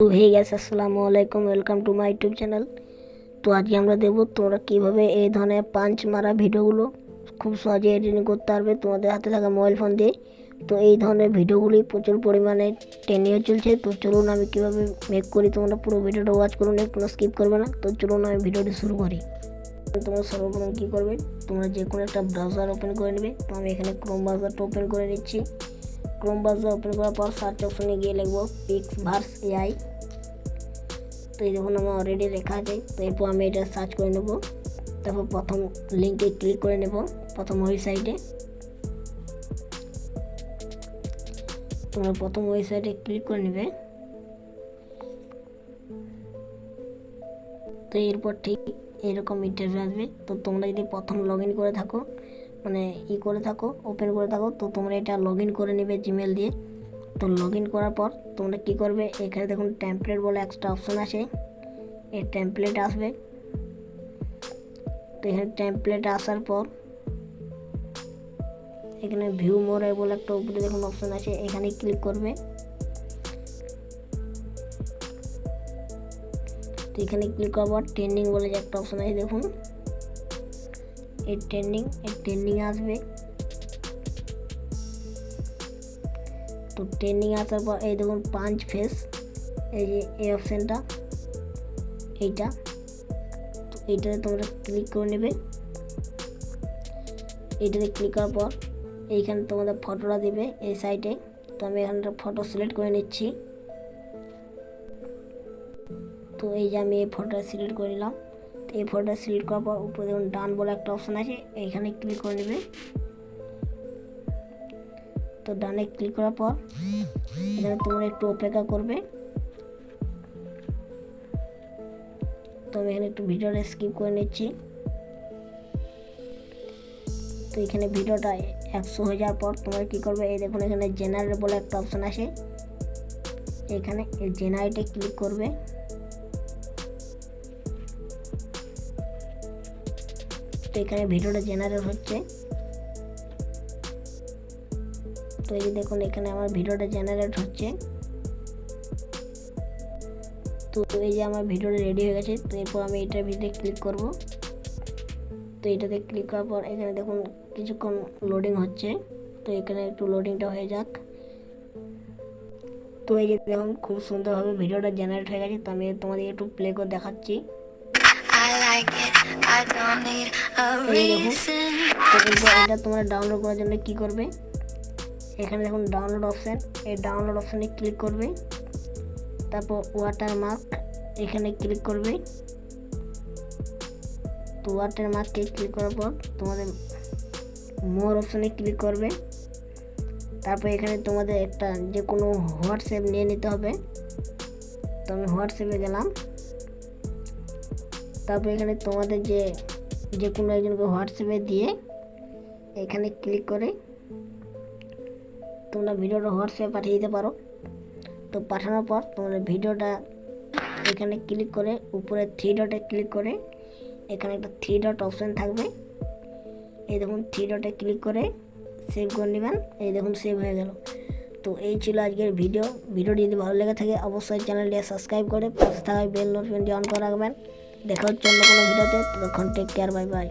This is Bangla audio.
তো হে গাইস, আসসালামু আলাইকুম, welcome to my YouTube channel. তো আজকে আমরা দেখবো তোমরা কীভাবে এই ধরনের পাঞ্চ মারা ভিডিওগুলো খুব সহজে এডিটিং করতে পারবে তোমাদের হাতে থাকা মোবাইল ফোন দিয়ে। তো এই ধরনের ভিডিওগুলি প্রচুর পরিমাণে ট্রেন্ডিংয়ে চলছে। তো চলুন আমি কীভাবে মেক করি তোমরা পুরো ভিডিওটা ওয়াচ করুন, একটু স্কিপ করবে না। তো চলুন আমি ভিডিওটি শুরু করি। তোমরা সর্বপ্রথম কী করবে, তোমরা যে কোনো একটা ব্রাউজার ওপেন করে নেবে। তো আমি এখানে ক্রোম ব্রাউজারটা ওপেন করে নিচ্ছি। ক্রোম ব্রাউজার ওপেন করার পর সার্চ অপশনে গিয়ে লিখবো পিক্সভার্স এআই। তো এই দেখুন আমার অলরেডি লেখা আছে। তো এরপর আমি এটা সার্চ করে নেব। তারপর প্রথম লিঙ্কে ক্লিক করে নেব, প্রথম ওয়েবসাইটে। তোমরা প্রথম ওয়েবসাইটে ক্লিক করে নেবে। তো এরপর ঠিক এরকম ইন্টারভিউ আসবে। তো তোমরা যদি প্রথম লগ ইন করে থাকো, মানে ওপেন করে থাকো, তো তোমরা এটা লগ ইন করে নেবে জিমেল দিয়ে। তো লগ ইন করার পর তোমরা কী করবে, এখানে দেখুন টেমপ্লেট বলে একটা অপশান আছে, এই টেমপ্লেট আসবে। তো এখানে টেমপ্লেট আসার পর এখানে ভিউ মোর বলে একটা উপরে দেখুন অপশান আছে, এখানে ক্লিক করবে। তো এখানে ক্লিক করার পর ট্রেন্ডিং বলে যে একটা অপশান আছে দেখুন, এই ট্রেন্ডিং আসবে। তো ট্রেন্ডিং আসার পর এই দেখুন পাঞ্চ ফেস, এই যে এই অপশানটা এইটা, তো এইটাতে তোমরা ক্লিক করে নেবে। এইটাতে ক্লিক করার পর এইখানে তোমাদের ফটোটা দেবে এই সাইডে। তো আমি এখানে ফটো সিলেক্ট করে নিচ্ছি। তো এই যে আমি এই ফটোটা সিলেক্ট করে নিলাম। তো এই ফটোটা সিলেক্ট করার পর উপরে দেখুন ডান বলে একটা অপশান আছে, এইখানে ক্লিক করে নেবে। তো ডানে ক্লিক করার পর এখানে তোমরা একটু অপেক্ষা করবে। তো আমি এখানে একটু ভিডিওটা স্কিপ করে নিচ্ছি। তো এখানে ভিডিওটা 100 হয়ে যাওয়ার পর তোমরা কী করবে, এই দেখুন এখানে জেনারেট বলে একটা অপশান আছে, এখানে এই জেনারেটে ক্লিক করবে। তো এখানে ভিডিওটা জেনারেট হচ্ছে। তো এই যে দেখুন এখানে আমার ভিডিওটা জেনারেট হচ্ছে। তো এই যে আমার ভিডিওটা রেডি হয়ে গেছে। তো এরপর আমি এটার ভিতরে ক্লিক করব। তো এটাতে ক্লিক করার পর এখানে দেখুন কিছুক্ষণ লোডিং হচ্ছে। তো এখানে একটু লোডিংটা হয়ে যাক। তো এই যে দেখুন খুব সুন্দরভাবে ভিডিওটা জেনারেট হয়ে গেছে। তো আমি তোমাদের একটু প্লে করে দেখাচ্ছি। এটা তোমরা ডাউনলোড করার জন্য কি করবে, এখানে দেখুন ডাউনলোড অপশান, এই ডাউনলোড অপশানে ক্লিক করবে। তারপর ওয়াটারমার্ক এখানে ক্লিক করবে। তো ওয়াটারমার্কে ক্লিক করার পর তোমাদের মোর অপশানে ক্লিক করবে। তারপর এখানে তোমাদের একটা যে কোনো হোয়াটসঅ্যাপ নিয়ে নিতে হবে। তো আমি হোয়াটসঅ্যাপে গেলাম। তারপর এখানে তোমাদের যে কোনো একজনকে হোয়াটসঅ্যাপে দিয়ে এখানে ক্লিক করে তোমরা ভিডিওটা হোয়াটসঅ্যাপে পাঠিয়ে দিতে পারো। তো পাঠানোর পর তোমরা ভিডিওটা এখানে ক্লিক করে উপরে 3 ডটে ক্লিক করে এখানে একটা 3 ডট অপশান থাকবে, এই দেখুন 3 ডটে ক্লিক করে সেভ করে নেবেন। এই দেখুন সেভ হয়ে গেল। তো এই ছিল আজকের ভিডিওটি যদি ভালো লেগে থাকে অবশ্যই চ্যানেলটি সাবস্ক্রাইব করে পাশে থাকা বেল নোটিফিকেশনটি অন করে রাখবেন। দেখা হচ্ছে অন্য কোনো ভিডিওতে। ততক্ষণ টেক কেয়ার, বাই বাই।